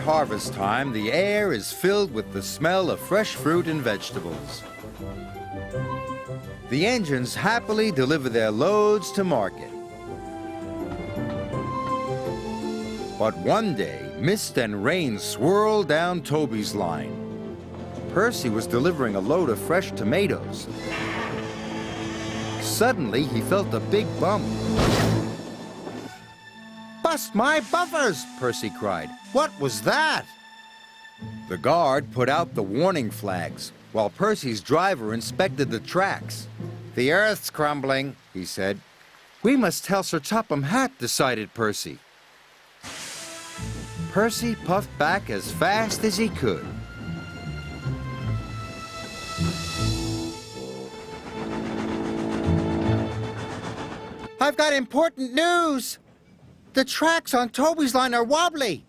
harvest time, the air is filled with the smell of fresh fruit and vegetables. The engines happily deliver their loads to market. But one day, mist and rain swirled down Toby's line. Percy was delivering a load of fresh tomatoes. Suddenly, he felt a big bump. "Bust my buffers!" Percy cried. "What was that?" The guard put out the warning flags, while Percy's driver inspected the tracks. "The earth's crumbling," he said. "We must tell Sir Topham Hatt," decided Percy. Percy puffed back as fast as he could. "I've got important news! The tracks on Toby's line are wobbly."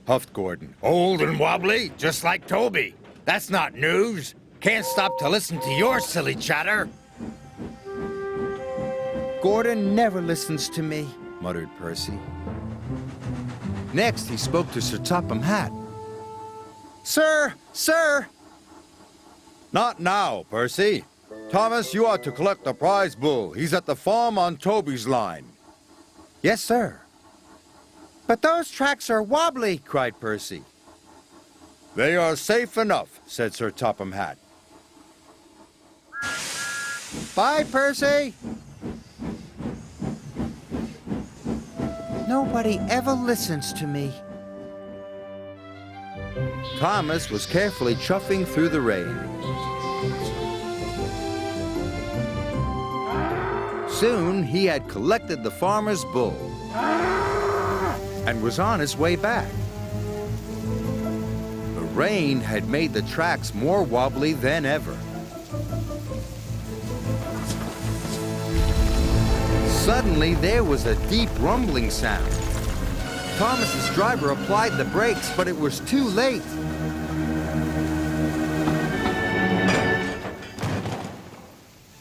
Huffed Gordon. "Old and wobbly, just like Toby. That's not news. Can't stop to listen to your silly chatter." "Gordon never listens to me," muttered Percy. Next, he spoke to Sir Topham Hatt. "Sir! Sir!" "Not now, Percy. Thomas, you are to collect the prize bull. He's at the farm on Toby's line." "Yes, sir." "But those tracks are wobbly," cried Percy. "They are safe enough," said Sir Topham Hatt. "Bye, Percy." "Nobody ever listens to me." Thomas was carefully chuffing through the rain. Soon he had collected the farmer's bull and was on his way back. The rain had made the tracks more wobbly than ever. Suddenly, there was a deep rumbling sound. Thomas's driver applied the brakes, but it was too late.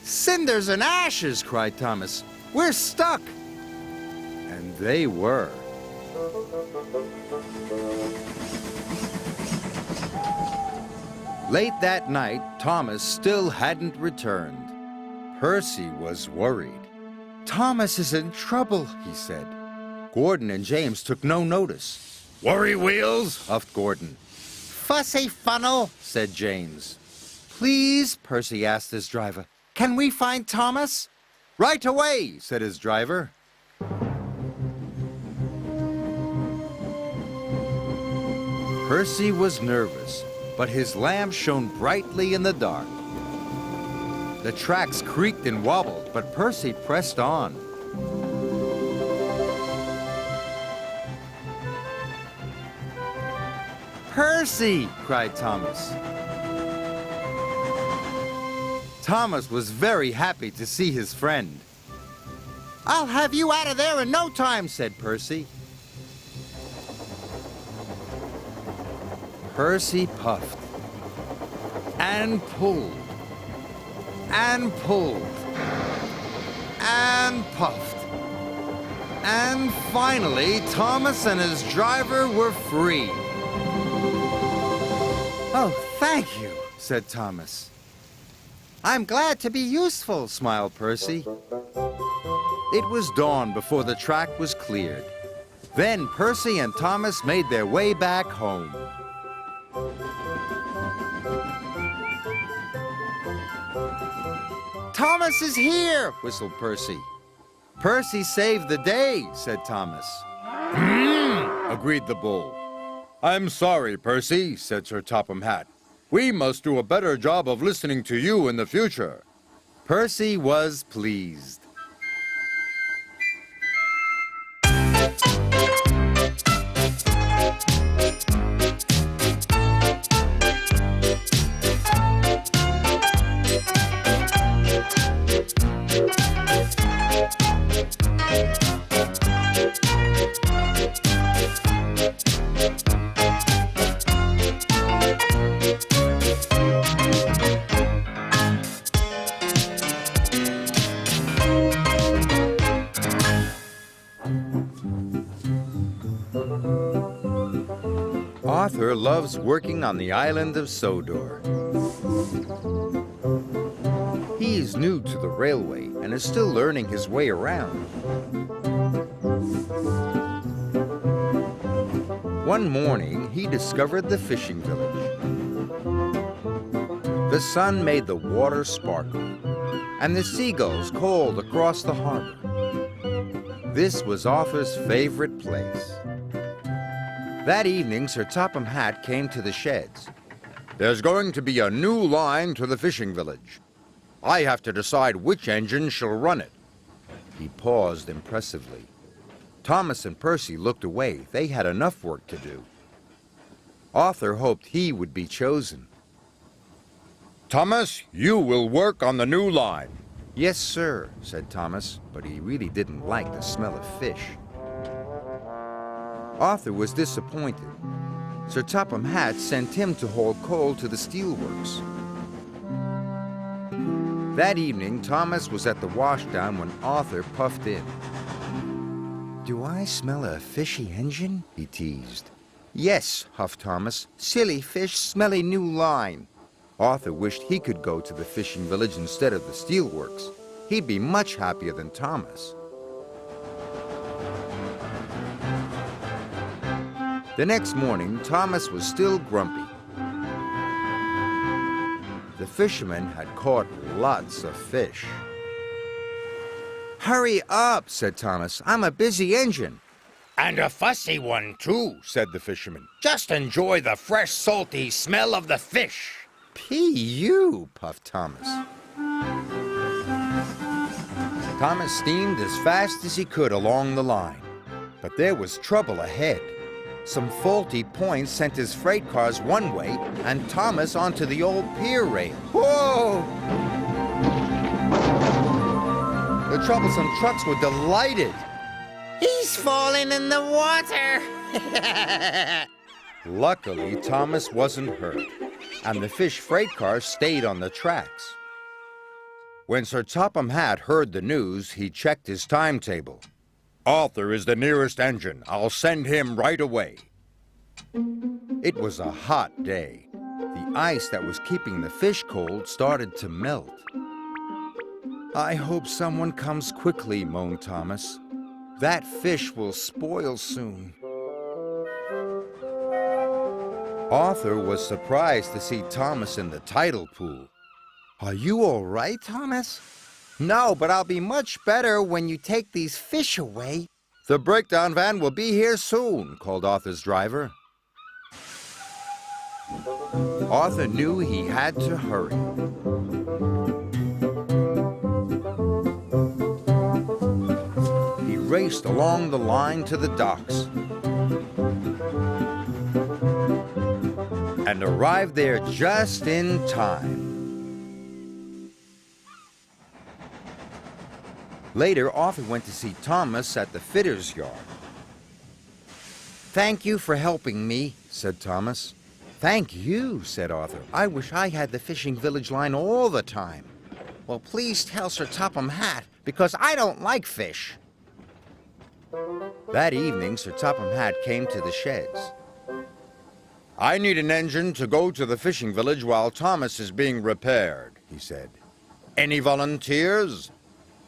"Cinders and ashes!" cried Thomas. "We're stuck!" And they were. Late that night, Thomas still hadn't returned. Percy was worried. "Thomas is in trouble," he said. Gordon and James took no notice. "Worry wheels?" huffed Gordon. "Fussy funnel," said James. "Please," Percy asked his driver, "can we find Thomas?" "Right away," said his driver. Percy was nervous, but his lamp shone brightly in the dark. The tracks creaked and wobbled, but Percy pressed on. "Percy!" cried Thomas. Thomas was very happy to see his friend. "I'll have you out of there in no time," said Percy. Percy puffed and pulled and pulled and puffed. And finally, Thomas and his driver were free. "Oh, thank you," said Thomas. "I'm glad to be useful," smiled Percy. It was dawn before the track was cleared. Then Percy and Thomas made their way back home. "Thomas is here," whistled Percy. "Percy saved the day," said Thomas. Agreed the bull. "I'm sorry, Percy," said Sir Topham Hatt. "We must do a better job of listening to you in the future." Percy was pleased. loves working on the island of Sodor. He is new to the railway and is still learning his way around. One morning, he discovered the fishing village. The sun made the water sparkle, and the seagulls called across the harbor. This was Arthur's favorite place. That evening, Sir Topham Hatt came to the sheds. There's going to be a new line to the fishing village. I have to decide which engine shall run it. He paused impressively. Thomas and Percy looked away. They had enough work to do. Arthur hoped he would be chosen. Thomas, you will work on the new line. Yes, sir, said Thomas, but he really didn't like the smell of fish. Arthur was disappointed. Sir Topham Hatt sent him to haul coal to the steelworks. That evening, Thomas was at the washdown when Arthur puffed in. Do I smell a fishy engine? He teased. Yes, huffed Thomas. Silly fish, smelly new line. Arthur wished he could go to the fishing village instead of the steelworks. He'd be much happier than Thomas. The next morning, Thomas was still grumpy. The fishermen had caught lots of fish. Hurry up, said Thomas. I'm a busy engine. And a fussy one, too, said the fisherman. Just enjoy the fresh, salty smell of the fish. P.U., puffed Thomas. Thomas steamed as fast as he could along the line. But there was trouble ahead. Some faulty points sent his freight cars one way and Thomas onto the old pier rail. Whoa! The troublesome trucks were delighted. He's falling in the water! Luckily, Thomas wasn't hurt, and the fish freight car stayed on the tracks. When Sir Topham Hatt heard the news, he checked his timetable. Arthur is the nearest engine. I'll send him right away. It was a hot day. The ice that was keeping the fish cold started to melt. I hope someone comes quickly, moaned Thomas. That fish will spoil soon. Arthur was surprised to see Thomas in the tidal pool. Are you all right, Thomas? No, but I'll be much better when you take these fish away. The breakdown van will be here soon, called Arthur's driver. Arthur knew he had to hurry. He raced along the line to the docks and arrived there just in time. Later, Arthur went to see Thomas at the fitter's yard. Thank you for helping me, said Thomas. Thank you, said Arthur. I wish I had the fishing village line all the time. Well, please tell Sir Topham Hatt, because I don't like fish. That evening, Sir Topham Hatt came to the sheds. I need an engine to go to the fishing village while Thomas is being repaired, he said. Any volunteers?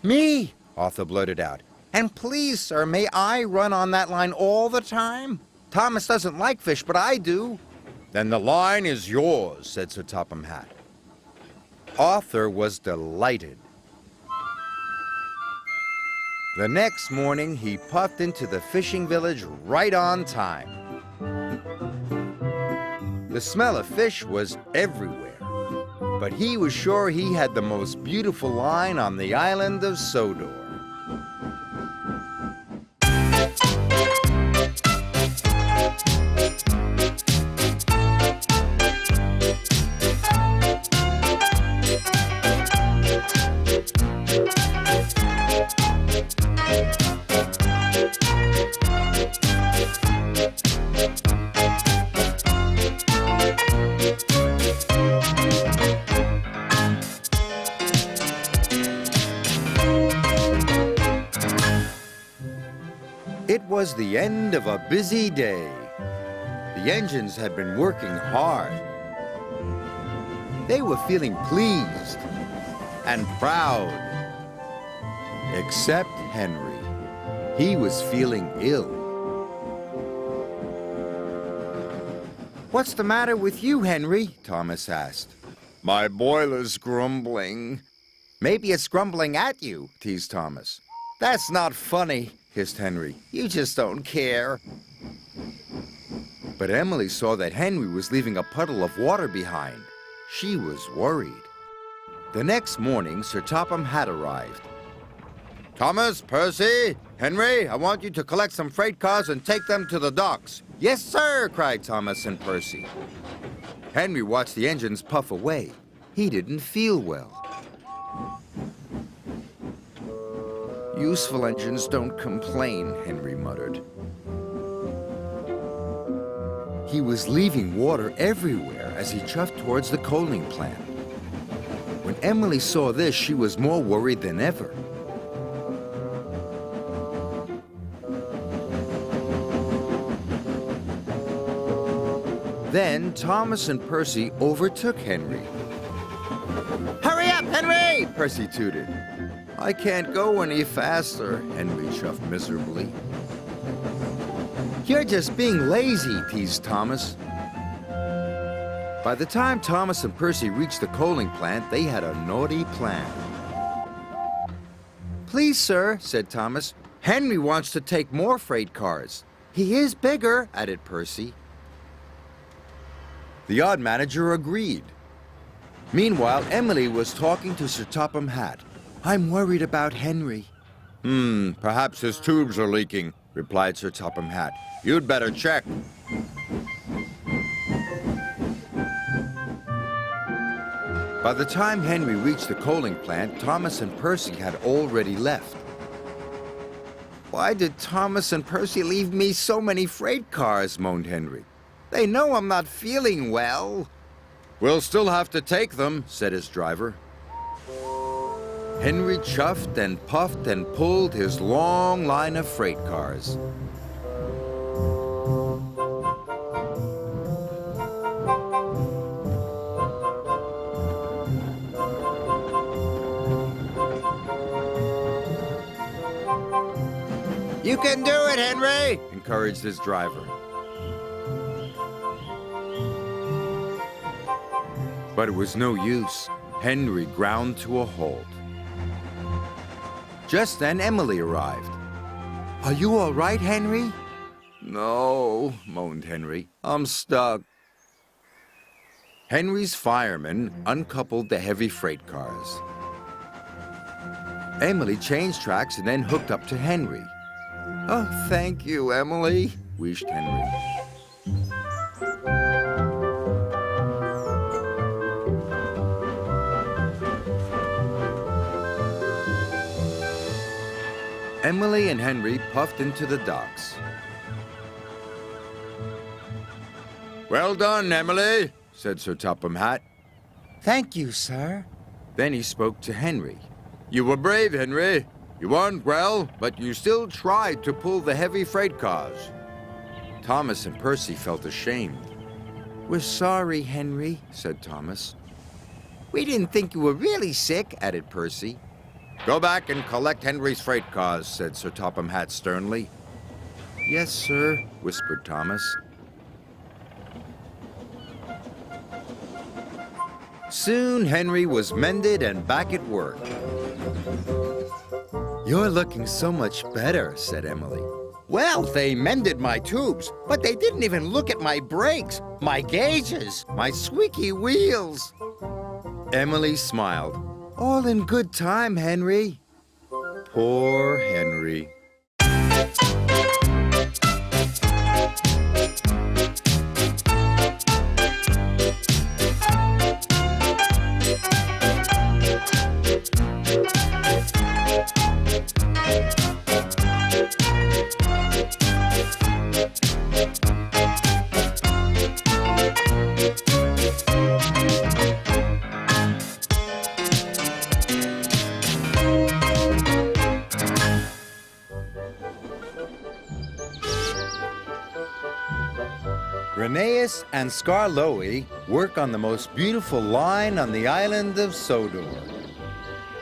Me, Arthur blurted out. And please, sir, may I run on that line all the time? Thomas doesn't like fish, but I do. Then the line is yours, said Sir Topham Hatt. Arthur was delighted. The next morning, he puffed into the fishing village right on time. The smell of fish was everywhere, but he was sure he had the most beautiful line on the island of Sodor. It was the end of a busy day. The engines had been working hard. They were feeling pleased and proud. Except Henry. He was feeling ill. "What's the matter with you, Henry?" Thomas asked. "My boiler's grumbling." "Maybe it's grumbling at you," teased Thomas. "That's not funny," hissed Henry. "You just don't care." But Emily saw that Henry was leaving a puddle of water behind. She was worried. The next morning, Sir Topham Hatt arrived. "Thomas, Percy, Henry, I want you to collect some freight cars and take them to the docks." "Yes, sir," cried Thomas and Percy. Henry watched the engines puff away. He didn't feel well. "Useful engines don't complain," Henry muttered. He was leaving water everywhere as he chuffed towards the coaling plant. When Emily saw this, she was more worried than ever. Then Thomas and Percy overtook Henry. "Hurry up, Henry!" Percy tooted. "I can't go any faster," Henry chuffed miserably. "You're just being lazy," teased Thomas. By the time Thomas and Percy reached the coaling plant, they had a naughty plan. "Please, sir," said Thomas, "Henry wants to take more freight cars." "He is bigger," added Percy. The odd manager agreed. Meanwhile, Emily was talking to Sir Topham Hatt. "I'm worried about Henry." Perhaps his tubes are leaking," replied Sir Topham Hatt. "You'd better check." By the time Henry reached the coaling plant, Thomas and Percy had already left. "Why did Thomas and Percy leave me so many freight cars?" moaned Henry. "They know I'm not feeling well." "We'll still have to take them," said his driver. Henry chuffed and puffed and pulled his long line of freight cars. "You can do it, Henry," encouraged his driver. But it was no use. Henry ground to a halt. Just then, Emily arrived. "Are you all right, Henry?" "No," moaned Henry. "I'm stuck." Henry's firemen uncoupled the heavy freight cars. Emily changed tracks and then hooked up to Henry. "Oh, thank you, Emily," wished Henry. Emily and Henry puffed into the docks. "Well done, Emily," said Sir Topham Hatt. "Thank you, sir." Then he spoke to Henry. "You were brave, Henry. You weren't well, but you still tried to pull the heavy freight cars." Thomas and Percy felt ashamed. "We're sorry, Henry," said Thomas. "We didn't think you were really sick," added Percy. "Go back and collect Henry's freight cars," said Sir Topham Hatt sternly. "Yes, sir," whispered Thomas. Soon Henry was mended and back at work. "You're looking so much better," said Emily. "Well, they mended my tubes, but they didn't even look at my brakes, my gauges, my squeaky wheels." Emily smiled. "All in good time, Henry." Poor Henry. Rheneas and Skarloey work on the most beautiful line on the island of Sodor.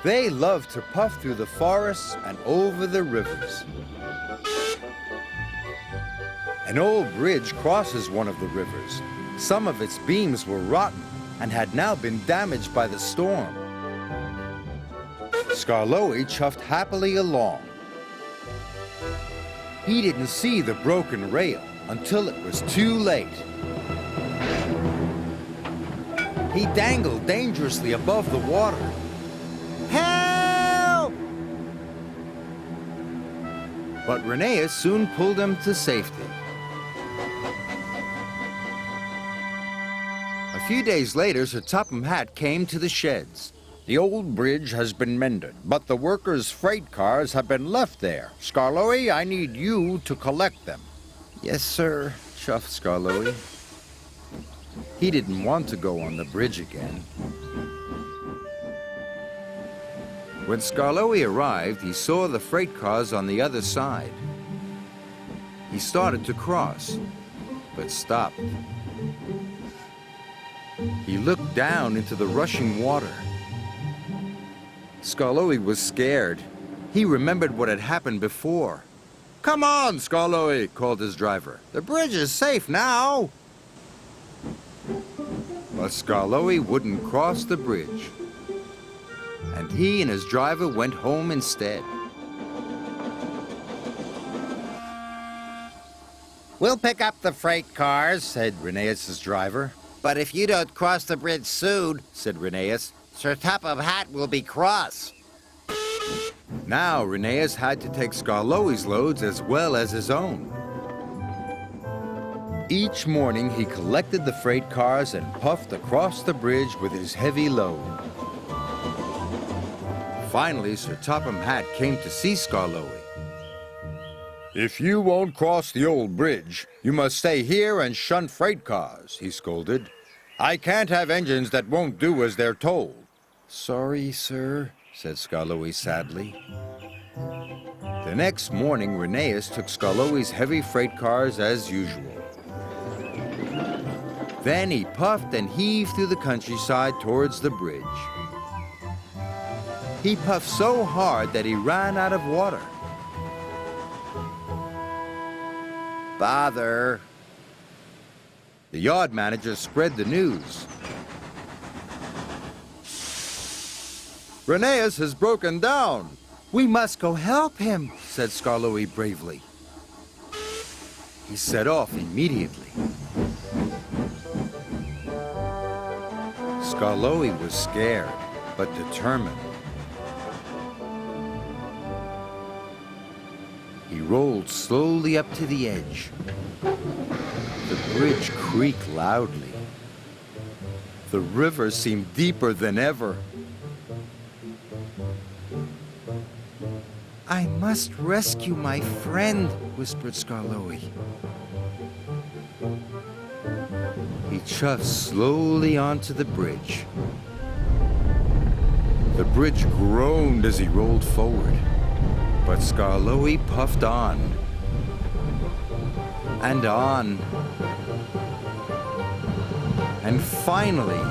They love to puff through the forests and over the rivers. An old bridge crosses one of the rivers. Some of its beams were rotten and had now been damaged by the storm. Skarloey chuffed happily along. He didn't see the broken rail until it was too late. He dangled dangerously above the water. Help! But Rheneas soon pulled him to safety. A few days later, Sir Topham Hatt came to the sheds. The old bridge has been mended, but the workers' freight cars have been left there. Skarloey, I need you to collect them. Yes, sir, chuffed Skarloey. He didn't want to go on the bridge again. When Skarloey arrived, he saw the freight cars on the other side. He started to cross, but stopped. He looked down into the rushing water. Skarloey was scared. He remembered what had happened before. Come on, Skarloey, called his driver. The bridge is safe now. But Skarloey wouldn't cross the bridge. And he and his driver went home instead. We'll pick up the freight cars, said Rheneas' driver. But if you don't cross the bridge soon, said Rheneas, Sir Topham Hatt will be cross. Now Rheneas had to take Skarloey's loads as well as his own. Each morning he collected the freight cars and puffed across the bridge with his heavy load. Finally, Sir Topham Hatt came to see Skarloey. If you won't cross the old bridge, you must stay here and shun freight cars, he scolded. I can't have engines that won't do as they're told. Sorry, sir, said Skarloey sadly. The next morning, Rheneas took Skarloey's heavy freight cars as usual. Then he puffed and heaved through the countryside towards the bridge. He puffed so hard that he ran out of water. Bother. The yard manager spread the news. Rheneas has broken down. We must go help him, said Skarloey bravely. He set off immediately. Skarloey was scared, but determined. He rolled slowly up to the edge. The bridge creaked loudly. The river seemed deeper than ever. I must rescue my friend, whispered Skarloey. He chuffed slowly onto the bridge. The bridge groaned as he rolled forward, but Skarloey puffed on and on. And finally,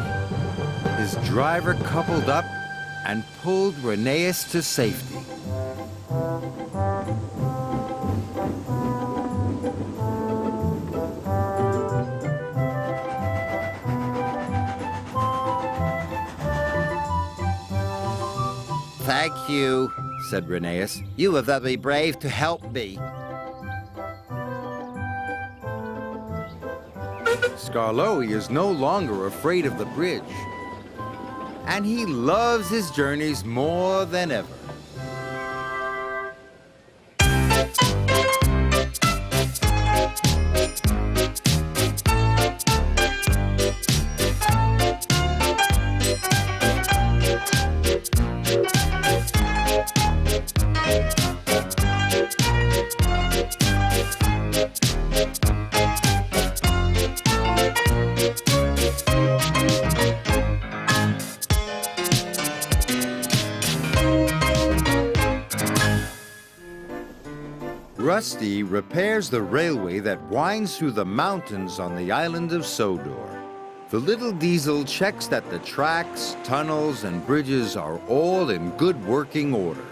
his driver coupled up and pulled Rheneas to safety. Thank you, said Rheneas. You have done me brave to help me. Skarloey is no longer afraid of the bridge, and he loves his journeys more than ever. Rusty repairs the railway that winds through the mountains on the island of Sodor. The little diesel checks that the tracks, tunnels, and bridges are all in good working order.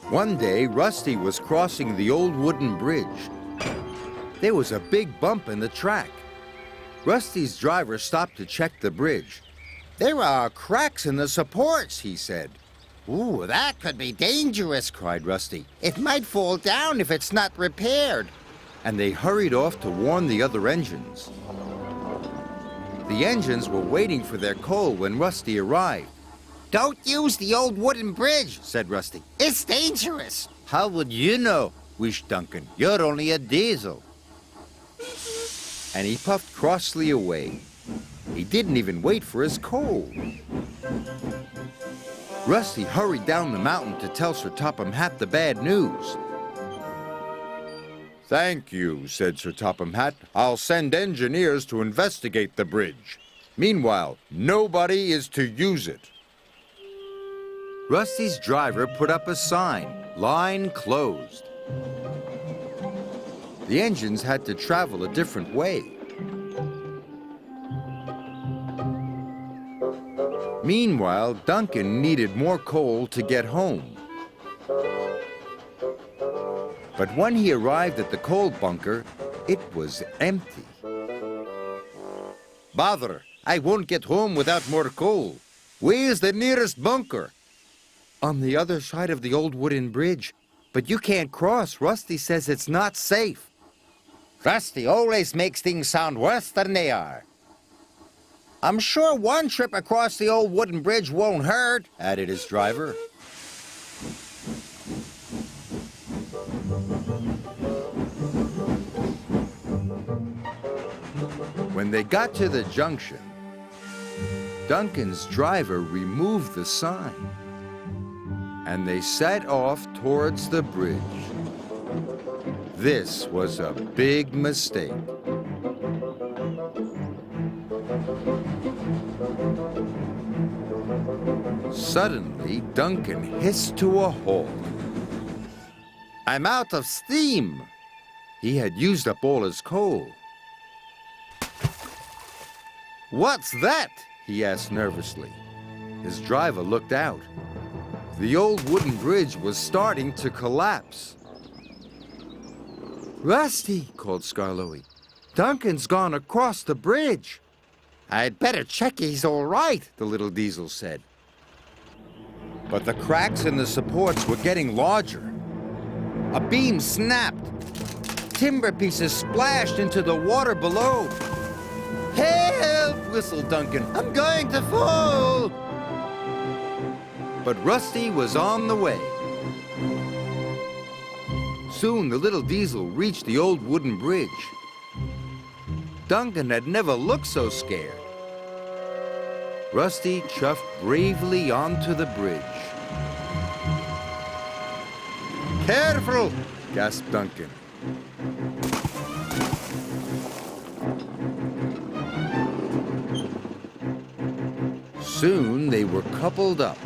One day, Rusty was crossing the old wooden bridge. There was a big bump in the track. Rusty's driver stopped to check the bridge. "There are cracks in the supports," he said. Ooh, that could be dangerous, cried Rusty. It might fall down if it's not repaired. And they hurried off to warn the other engines. The engines were waiting for their coal when Rusty arrived. Don't use the old wooden bridge, said Rusty. It's dangerous. "How would you know?" wished Duncan. "You're only a diesel." And he puffed crossly away. He didn't even wait for his coal. Rusty hurried down the mountain to tell Sir Topham Hatt the bad news. "Thank you," said Sir Topham Hatt. "I'll send engineers to investigate the bridge. Meanwhile, nobody is to use it." Rusty's driver put up a sign, "Line closed." The engines had to travel a different way. Meanwhile, Duncan needed more coal to get home. But when he arrived at the coal bunker, it was empty. "Bother, I won't get home without more coal. Where's the nearest bunker?" "On the other side of the old wooden bridge. But you can't cross. Rusty says it's not safe." Rusty always makes things sound worse than they are. "I'm sure one trip across the old wooden bridge won't hurt," added his driver. When they got to the junction, Duncan's driver removed the sign, and they set off towards the bridge. This was a big mistake. Suddenly, Duncan hissed to a halt. "I'm out of steam." He had used up all his coal. "What's that?" he asked nervously. His driver looked out. The old wooden bridge was starting to collapse. "Rusty," called Skarloey. "Duncan's gone across the bridge." "I'd better check he's all right," the little diesel said. But the cracks in the supports were getting larger. A beam snapped. Timber pieces splashed into the water below. "Help!" whistled Duncan. "I'm going to fall!" But Rusty was on the way. Soon the little diesel reached the old wooden bridge. Duncan had never looked so scared. Rusty chuffed bravely onto the bridge. "Careful!" gasped Duncan. Soon they were coupled up.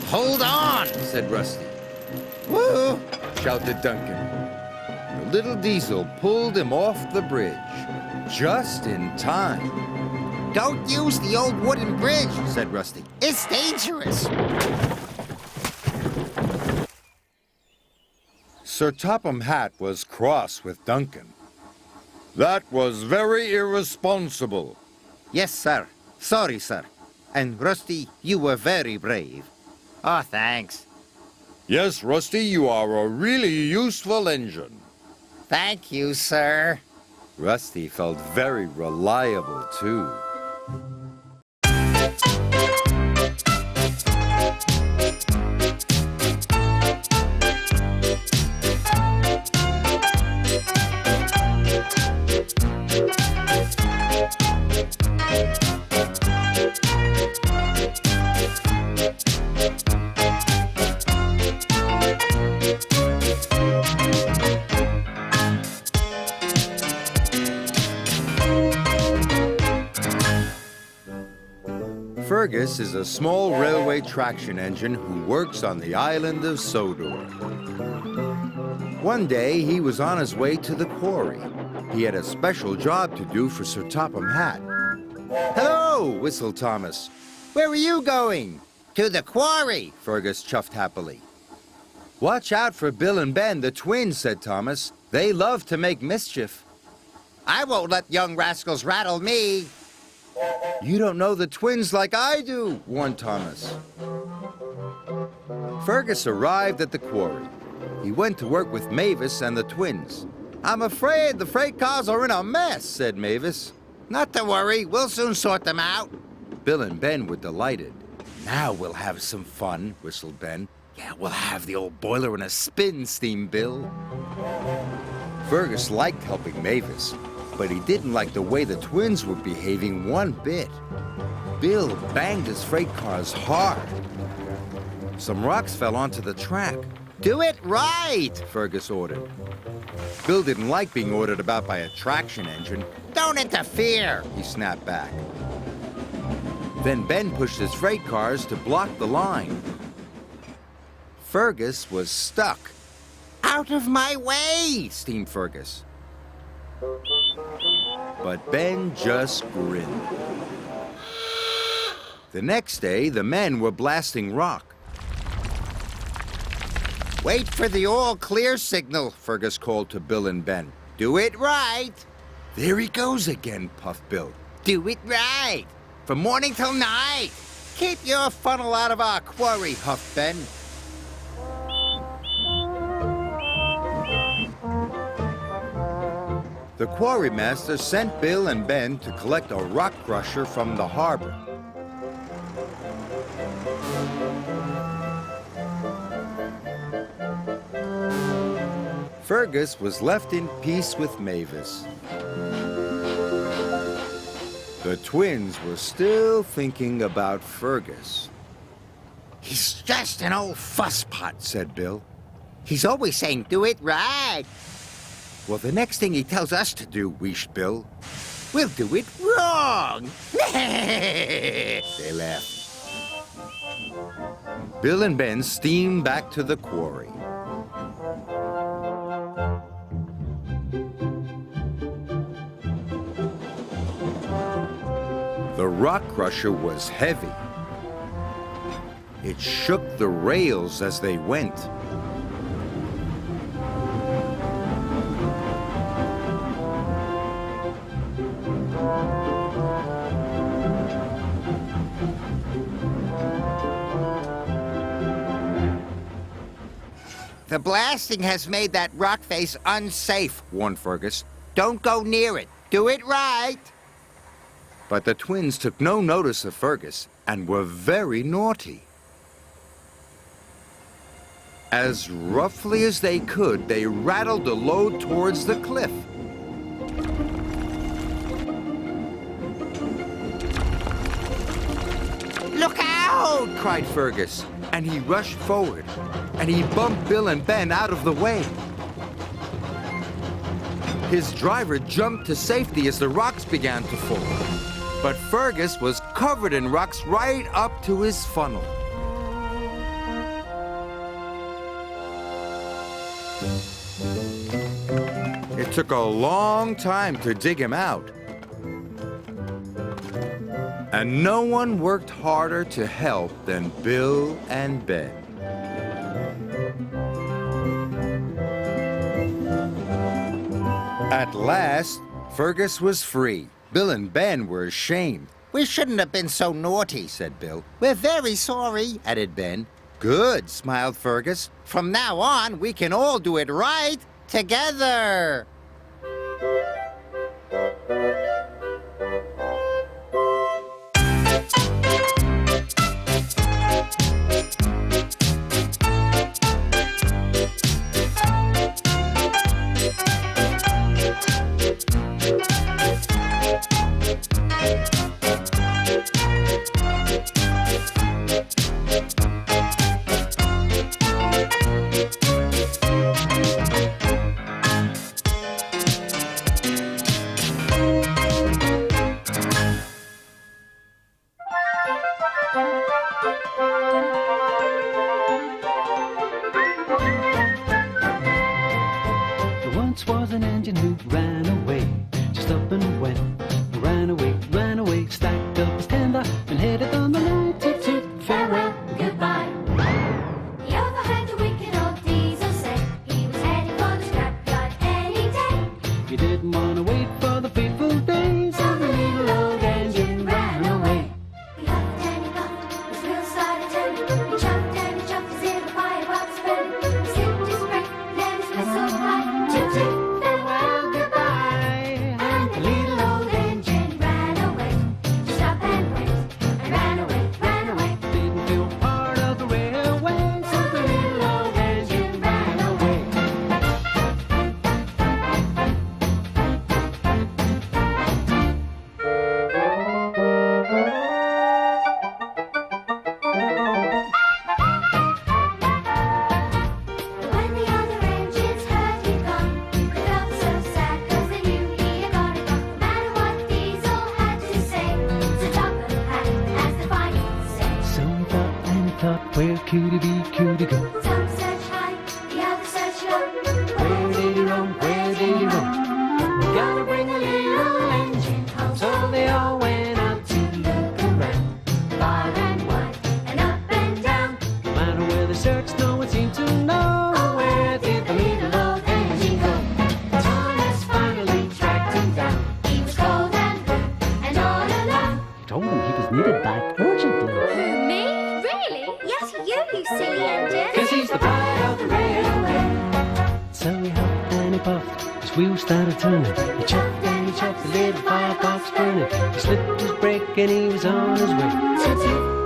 "Hold on!" said Rusty. Woo! Shouted Duncan. The little diesel pulled him off the bridge, just in time. "Don't use the old wooden bridge," said Rusty. "It's dangerous." Sir Topham Hatt was cross with Duncan. "That was very irresponsible." "Yes, sir. Sorry, sir. And Rusty, you were very brave." "Oh, thanks." "Yes, Rusty, you are a really useful engine." "Thank you, sir." Rusty felt very reliable, too. Fergus is a small railway traction engine who works on the island of Sodor. One day, he was on his way to the quarry. He had a special job to do for Sir Topham Hatt. "Hello," whistled Thomas. "Where are you going?" To the quarry. Fergus chuffed happily. "Watch out for Bill and Ben, the twins," said Thomas. "They love to make mischief." I won't let young rascals rattle me. "You don't know the twins like I do," warned Thomas. Fergus arrived at the quarry. He went to work with Mavis and the twins. "I'm afraid the freight cars are in a mess," said Mavis. Not to worry, we'll soon sort them out. Bill and Ben were delighted. "Now we'll have some fun," whistled Ben. "Yeah, we'll have the old boiler in a spin," steamed Bill. Fergus liked helping Mavis, but he didn't like the way the twins were behaving one bit. Bill banged his freight cars hard. Some rocks fell onto the track. Do it right. Fergus ordered. Bill didn't like being ordered about by a traction engine. Don't interfere. He snapped back. Then Ben pushed his freight cars to block the line. Fergus was stuck. Out of my way, steamed Fergus. But Ben just grinned. The next day, the men were blasting rock. Wait for the all clear signal, Fergus called to Bill and Ben. Do it right. There he goes again, puffed Bill. Do it right. From morning till night. Keep your funnel out of our quarry, huffed Ben. The quarrymaster sent Bill and Ben to collect a rock crusher from the harbor. Fergus was left in peace with Mavis. The twins were still thinking about Fergus. He's just an old fusspot, said Bill. He's always saying, do it right. Well, the next thing he tells us to do, wheezed Bill, we'll do it wrong. They laughed. Bill and Ben steamed back to the quarry. The rock crusher was heavy. It shook the rails as they went. The blasting has made that rock face unsafe, warned Fergus. Don't go near it. Do it right. But the twins took no notice of Fergus and were very naughty. As roughly as they could, they rattled the load towards the cliff. Look out! cried Fergus, and he rushed forward, and he bumped Bill and Ben out of the way. His driver jumped to safety as the rocks began to fall, but Fergus was covered in rocks right up to his funnel. It took a long time to dig him out. And no one worked harder to help than Bill and Ben. At last, Fergus was free. Bill and Ben were ashamed. We shouldn't have been so naughty, said Bill. We're very sorry, added Ben. Good, smiled Fergus. From now on, we can all do it right together. and went. Ran away, stacked up his tender, and headed on the line. Toot toot, farewell, goodbye. He overheard the wicked old Diesel say he was heading for the scrapyard any day. He didn't want to wait for the fateful days, so the little old engine ran away. He huffed and he puffed, his wheels started turning. He chuffed and he chuffed his little firebox burning. He slipped his brake, let his whistle fly. Toot toot, farewell, goodbye. And the little old engine ran away. Just up and went, and ran away, ran away. Didn't feel part of the railway, so the little old engine ran away. When the other engines heard he'd gone, they felt so sad 'cause they knew he had got it gone. No matter what Diesel had to say, the top of the hat has the final say. So he thought and he thought, where could he be, could he go? Some search high, the other search low. Where did he roam, where did he roam? We gotta bring a little engine home. So they all went out to look around. Far and wide, and up and down. No matter where they searched, no one seemed to know. Where did the little old engine go? Thomas finally tracked him down. He was cold and blue, and all alone. He told him he was needed back urgently. Who, me? Really? Yes, you silly engine. 'Cause he's the pride of the railway. So he huffed and he puffed, his wheels started turning. He chuffed and he chuffed, the little firebox burning. He slipped his brake and he was on his way. Toot toot,